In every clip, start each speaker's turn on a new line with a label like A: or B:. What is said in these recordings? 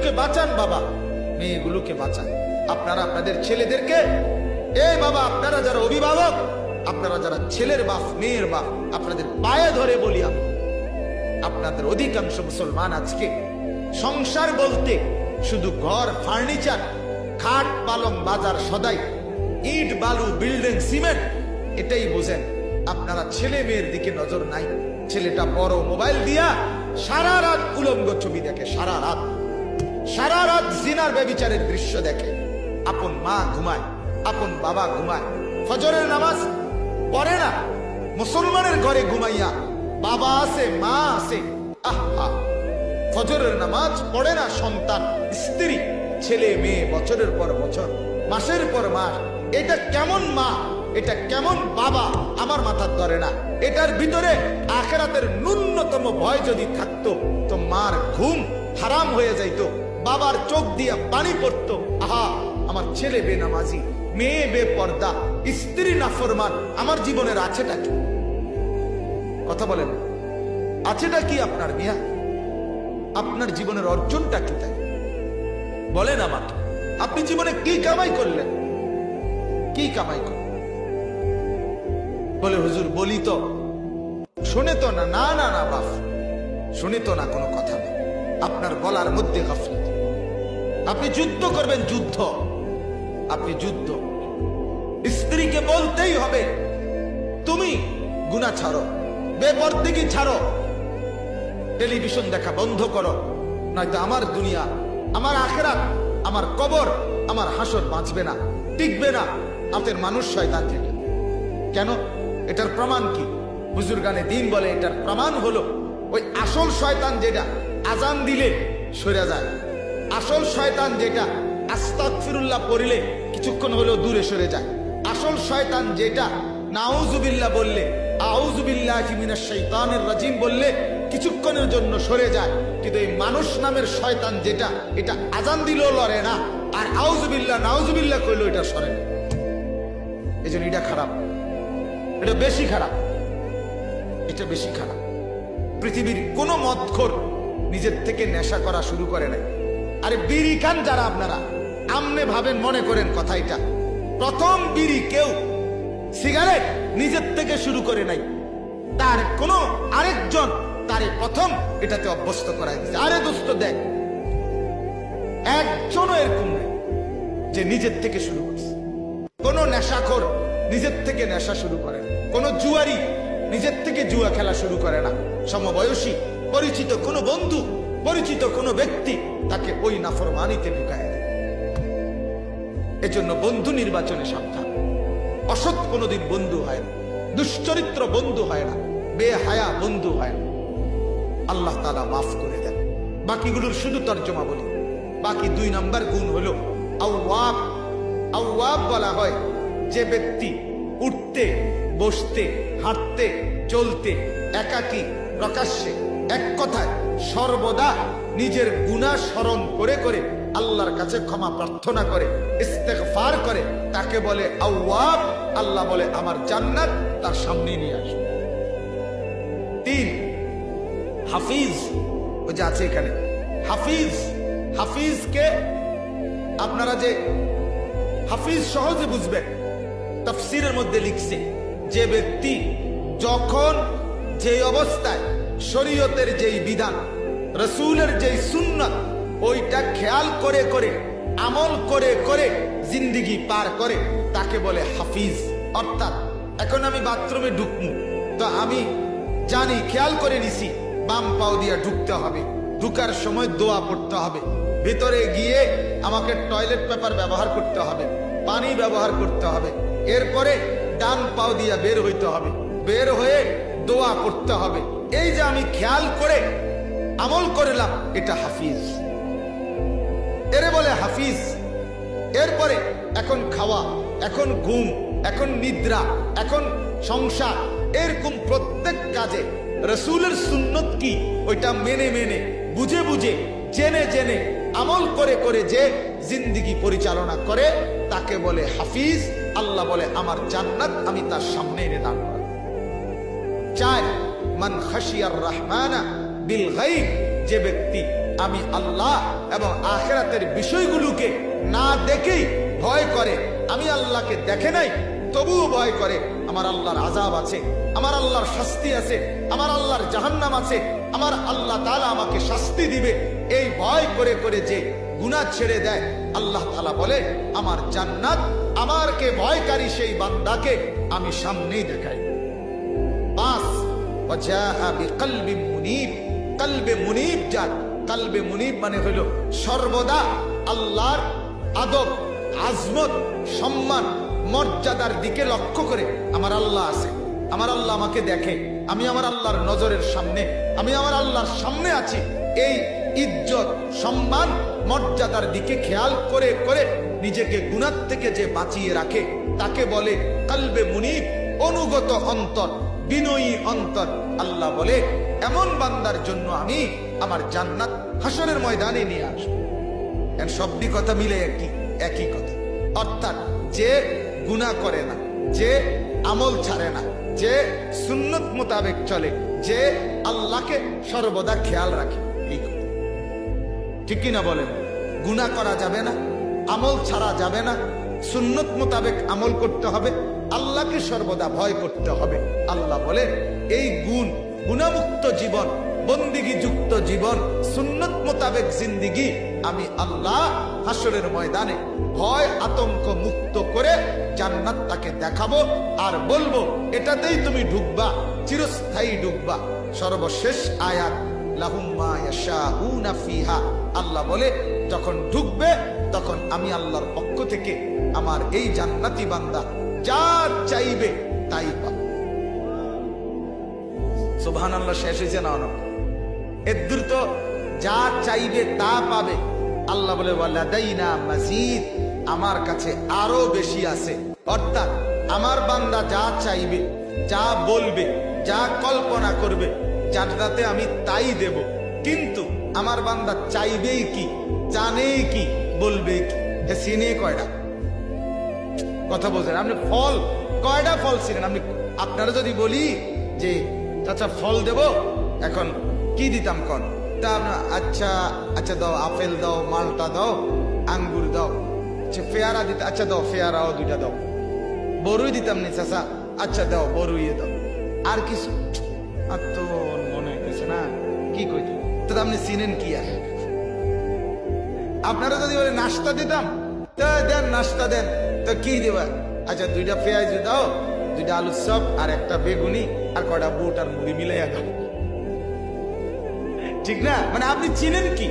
A: মেয়েগুলোকে বাঁচান বাবা, মেয়েগুলোকে বাঁচান। আপনারা আপনাদের ছেলেদেরকে, এই বাবা আপনারা যারা অভিভাবক, আপনারা যারা ছেলের বাপ মেয়ের বাপ, আপনাদের পায়ে ধরে বলি, আপনাদের অধিকাংশ মুসলমান আজকে সংসার বলতে শুধু ঘর, ফার্নিচার, খাট, পালং, বাজার, সদাই, ইট, বালু, বিল্ডিং, সিমেন্ট, এটাই বোঝেন। আপনারা ছেলে মেয়ের দিকে নজর নাই। ছেলেটা বড় মোবাইল দিয়া সারা রাত উলঙ্গ ছবি দেখে, সারা রাত জিনার ব্যভিচারের দৃশ্য দেখে। আপন মা ঘুমায়, আপন বাবা ঘুমায়, ফজরের নামাজ পড়ে না। মুসলমানের ঘরে ঘুমাইয়া বাবা আছে, মা আছে, আহা, ফজরের নামাজ পড়ে না সন্তান, স্ত্রী, ছেলে মেয়ে, বছরের পর বছর, মাসের পর মাস। এটা কেমন মা, এটা কেমন বাবা আমার মাথার ধরে না। এটার ভিতরে আখিরাতের ন্যূনতম ভয় যদি থাকতো তো মার ঘুম হারাম হয়ে যাইতো, বাবার চোখ দিয়া পানি পড়তো। আহা, আমার ছেলে বেনামাজি, মেয়ে বেপর্দা, স্ত্রী নাফরমান, আমার জীবনের আছেটা কি? কথা বলেন, আছেটা কি আপনার মিয়া? আপনার জীবনের অর্জনটা কি? তাই বলেন আমাকে, আপনি জীবনে কি কামাই করলেন? কি কামাই করলেন? বলে হুজুর বলি তো, শুনে তো না। না না না বাপ, শুনে তো না, কোনো কথা নেই। আপনার গলার মধ্যে গাফলত। আপনি যুদ্ধ করবেন, যুদ্ধ, আপনি যুদ্ধ। স্ত্রীকে বলতেই হবে তুমি গুনাহ ছাড়ো, বেপরদেগি ছাড়ো, টেলিভিশন দেখা বন্ধ করো, নয়তো আমার দুনিয়া, আমার আখিরাত, আমার কবর, আমার হাসর বাঁচবে না, টিকবে না। আপনার মানুষ শয়তান থেকে। কেন? এটার প্রমাণ কি? হুজুর গানে দিন বলে এটার প্রমাণ হলো ওই আসল শয়তান যেটা আজান দিলে সরে যায়, আসল শয়তান যেটা আস্তাগফিরুল্লাহ পড়লে কিছুক্ষণ হলেও দূরে সরে যায়, আসল শয়তান যেটা নাউজুবিল্লাহ বললে, আউযুবিল্লাহি মিনাশ শাইতানির রাজিম বললে কিছুক্ষণের জন্য সরে যায়। কিন্তু এই মানুষ নামের শয়তান যেটা, এটা আজান দিলেও লড়ে না, আর আউযুবিল্লাহ নাউজুবিল্লাহ কইলেও এটা সরে না। এই জন্য এটা খারাপ, এটা বেশি খারাপ, এটা বেশি খারাপ। পৃথিবীর কোন মদখোর নিজের থেকে নেশা করা শুরু করে নাই। আরে বিড়ি খান যারা আপনারা, আমনে ভাবেন, মনে করেন কথা এটা, প্রথম বিড়ি কেউ, সিগারেট নিজের থেকে শুরু করে নাই, তার কোন আরেকজন তারে প্রথম এটাতে অভ্যস্ত করাই দিচ্ছে। আরে দোস্ত দেখ, একজনও এরকম নেই যে নিজের থেকে শুরু করছে। কোন নেশাখোর নিজের থেকে নেশা শুরু করে না, কোন জুয়ারি নিজের থেকে জুয়া খেলা শুরু করে না। সমবয়সী পরিচিত কোনো বন্ধু, পরিচিত কোনো ব্যক্তি তাকে ওই নাফরমানিতে ঢুকায় দেয়। এজন্য বন্ধু নির্বাচনে সাবধান। অসৎ কোনোদিন বন্ধু হয় না, দুশ্চরিত্র বন্ধু হয় না, বেহায়া বন্ধু হয় না। আল্লাহ তাআলা মাফ করে দেন। বাকিগুলোর শুধু তর্জমা বলি। বাকি 2 নম্বর গুণ হলো আওয়াব। আওয়াব বলা হয় যে ব্যক্তি উঠতে, বসতে, হাঁটতে, চলতে, একাকী, প্রকাশ্যে, এক কথায় সর্বদা নিজের গুনাহ স্মরণ করে করে আল্লাহর কাছে ক্ষমা প্রার্থনা করে, ইস্তেগফার করে, তাকে বলে আওয়াব। আল্লাহ বলে আমার জান্নাত তার সামনে নিয়ে আসবে। 3, হাফিজ। ওই যে আছে এখানে হাফিজ। হাফিজকে আপনারা যে হাফিজ সহজে বুঝবেন, তাফসীরের মধ্যে লিখছে যে ব্যক্তি যখন যে অবস্থায় শরীয়তের যেই বিধান, রাসূলের যেই সুন্নাত, ওইটা খেয়াল করে করে, আমল করে করে জিন্দেগি পার করে, তাকে বলে হাফিজ। অর্থাৎ এখন আমি বাথরুমে ঢুকমু, তো আমি জানি, খেয়াল করে নিছি বাম পাও দিয়া ঢুকতে হবে, ঢুকার সময় দোয়া পড়তে হবে, ভিতরে গিয়ে আমাকে টয়লেট পেপার ব্যবহার করতে হবে, পানি ব্যবহার করতে হবে, এরপরে ডান পাও দিয়া বের হইতে হবে, বের হয়ে দোয়া পড়তে হবে। এই যে আমি খেয়াল করে আমল করলাম, এটা হাফিজ, এরে বলে হাফিজ। এরপরে এখন খাওয়া, এখন ঘুম, এখন নিদ্রা, এখন সংসার, এরকম প্রত্যেক কাজে রাসূলের সুন্নত কি ওইটা মেনে মেনে, বুঝে বুঝে, জেনে জেনে, আমল করে করে যে জিন্দেগি পরিচালনা করে, তাকে বলে হাফিজ। আল্লাহ বলে আমার জান্নাত আমি তার সামনে এনে দান করব। 4, মান খাশিয়ার রহমানা বিল গায়ব। যে ব্যক্তি আমি আল্লাহ এবং আখিরাতের বিষয়গুলোকে না দেখেই ভয় করে, আমি আল্লাহকে দেখে নাই তবুও ভয় করে, আমার আল্লাহর আযাব আছে, আমার আল্লাহর শাস্তি আছে, আমার আল্লাহর জাহান্নাম আছে, আমার আল্লাহ তাআলা আমাকে শাস্তি দিবে, এই ভয় করে করে যে গুনাহ ছেড়ে দেয়, আল্লাহ তাআলা বলে আমার জান্নাত আমারকে ভয়কারী সেই বান্দাকে আমি সামনেই দেখাই। পাঁচ, ওয়াজাআ বিকলবিন মুনীব, কলবে মুনীব যার, কলবে মুনীব মানে হলো সর্বদা আল্লাহর আদব, আজমত, সম্মান, মর্যাদার দিকে লক্ষ্য করে আমার আল্লাহ আছে, আমার আল্লাহ আমাকে দেখে, আমি আমার আল্লাহর নজরের সামনে, আমি আমার আল্লাহর সামনে আছি, এই ইজ্জত, সম্মান, মর্যাদার দিকে খেয়াল করে করে নিজেকে গুনাহ থেকে যে বাঁচিয়ে রাখে তাকে বলে কলবে মুনীব, অনুগত অন্তর, বিনয়ী অন্তর। আল্লাহ বলে এমন বান্দার জন্য আমি আমার জান্নাত হাসরের ময়দানে নিয়ে আসবো। সবটি কথা মিলে একই কথা, অর্থাৎ যে গুনাহ করে না, যে আমল ছাড়ে না, যে সুন্নত মোতাবেক চলে, যে আল্লাহকে সর্বদা খেয়াল রাখে, এই কথা ঠিক কিনা বলেন? গুনাহ করা যাবে না, আমল ছাড়া যাবে না, সুন্নত মোতাবেক আমল করতে হবে, আল্লাহকে সর্বদা ভয় করতে হবে। আল্লাহ বলে এই গুনাহমুক্ত জীবন, বন্দিগি যুক্ত জীবন, সুন্নত মোতাবেক জিন্দিগি আমি আল্লাহ হাসরের ময়দানে ভয় আতঙ্ক মুক্ত করে জান্নাত তাকে দেখাবো আর বলবো এটাতেই তুমি ঢুকবা, চিরস্থায়ী ঢুকবা। সর্বশেষ আয়াত লাহুম মা ইয়াশাউনা ফিহা, আল্লাহ বলে যখন ঢুকবে তখন আমি আল্লাহর পক্ষ থেকে আমার এই জান্নাতি বান্দা যা চাইবে তাই পাবে। সুবহানাল্লাহ। শেষ হয়েছে না? অনেক এদুর তো যা চাইবে তা পাবে। আল্লাহ বলে ওয়ালাদাইনা মাজিদ, আমার কাছে আরো বেশি আছে। অর্থাৎ আমার বান্দা যা চাইবে, যা বলবে, যা কল্পনা করবে, জান্নাতে আমি তাই দেব। কিন্তু আমার বান্দা চাইবেই কি, জানেই কি, বলবে কি, হে চিনে কয়টা? কথা বলছেন আপনি? ফল কয়টা ফল চিনেন আপনি? আপনারা যদি বলি যে চাচা ফল দেব, এখন কি দিতাম কন? তা আচ্ছা আচ্ছা দাও, আপেল দাও, মালটা দাও, আঙ্গুর দাও, আচ্ছা পেয়ারা দিতে, আচ্ছা দাও পেয়ারাও দুইটা দাও। বড়ুই দিতাম নি চাচা, আচ্ছা দাও বড়ুই দাও। আর কিছু আর তো মনে হইতেছে না কি কইতে। তো আপনি চিনেন কি? আর আপনারা যদি বলে নাস্তা দিতাম, তা দেন নাস্তা দেন, তো কি দেবা? আচ্ছা দুইটা পেঁয়াজ দাও, দুইটা আলুর চপ, আর একটা বেগুনি, আর কয়টা বুট আর মুড়ি মিলাইয়া দাও। ঠিক না? মানে আপনি চিনেন কি,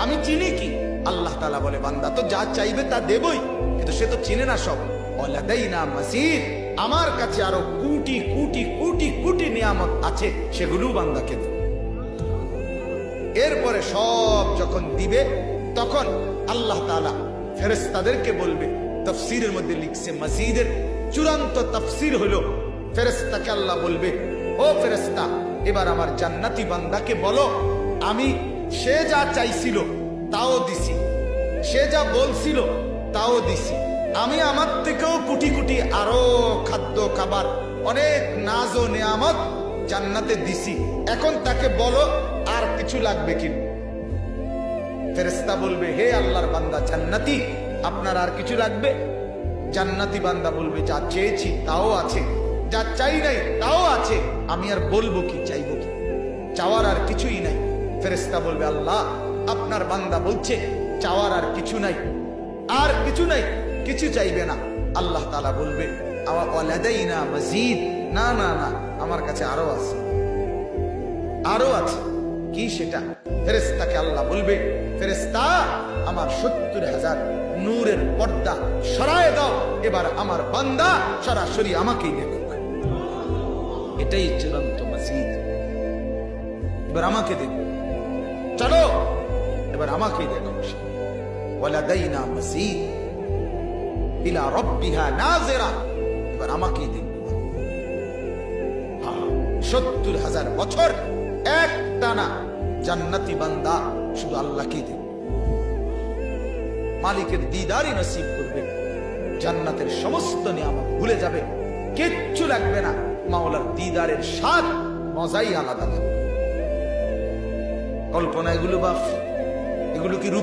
A: আমি চিনি কি? আল্লাহ তাআলা বলে বান্দা তো যা চাইবে তা দেবই, কিন্তু সে তো চিনে না সব। ওয়ালাদাইনা মাজিদ, আমার কাছে আরো কোটি কোটি কোটি কোটি নিয়ামত আছে, সেগুলো বান্দাকে দেব। এরপরে সব যখন দিবে তখন আল্লাহ তাআলা ফেরেশতাদেরকে বলবে। তাফসীরের মধ্যে লিখছে মাজিদের চূড়ান্ত তাফসীর হলো ফেরেশতাকে আল্লাহ বলবে, ও ফেরেশতা, এবার আমার জান্নাতি বান্দাকে বলো আমি সে যা চাইছিল তাও দিছি, সে যা বলছিল তাও দিছি, আমি আমার থেকেও কোটি কোটি আরো খাদ্য খাবার, অনেক নাজ ও নিয়ামত জান্নাতে দিছি, এখন তাকে বলো আর কিছু লাগবে কি? ফেরেশতা বলবে, হে আল্লাহর বান্দা জান্নাতি, আপনার আর কিছু লাগবে? জান্নাতি বান্দা বলবে, যা চেয়েছি তাও আছে, যা চাই নাই তাও আছে, আমি আর বলবো কি, চাইবো কি? চাওয়ার আর কিছুই নাই। ফেরেশতা বলবে, আল্লাহ আপনার বান্দা বলছে চাওয়ার আর কিছু নাই, আর কিছু নাই, কিছু চাইবে না। আল্লাহ তাআলা বলবে, ওয়ালাদাইনা মাজিদ, না না না, আমার কাছে আরো আছে, আরো আছে। কি সেটা? ফেরেশতাকে আল্লাহ বলবে, ফেরেশতা আমার 70,000 নূরের পর্দা সরায় দাও, এবার আমার বান্দা সরাসরি আমাকেই দেখুক। এটাই চূড়ান্ত মাজিদ। এবার আমাকে দেখো, চলো এবার আমাকেই দেখো। ওয়ালাদাইনা মাজিদ ইলা রাব্বিহা নাযিরা, এবার আমাকেই দেখো। 70,000 বছর এক টানা জান্নাতি বান্দা শুধু আল্লাহকেই দেখবে, মালিকের দিদারই নসিব করবে, জান্নাতের সমস্ত নিয়ামত ভুলে যাবে, কিচ্ছু লাগবে না, মাওলার দিদারের স্বাদ মজাই আলাদা লাগবে। কল্পনা এগুলো বাপ এগুলো কি রূপ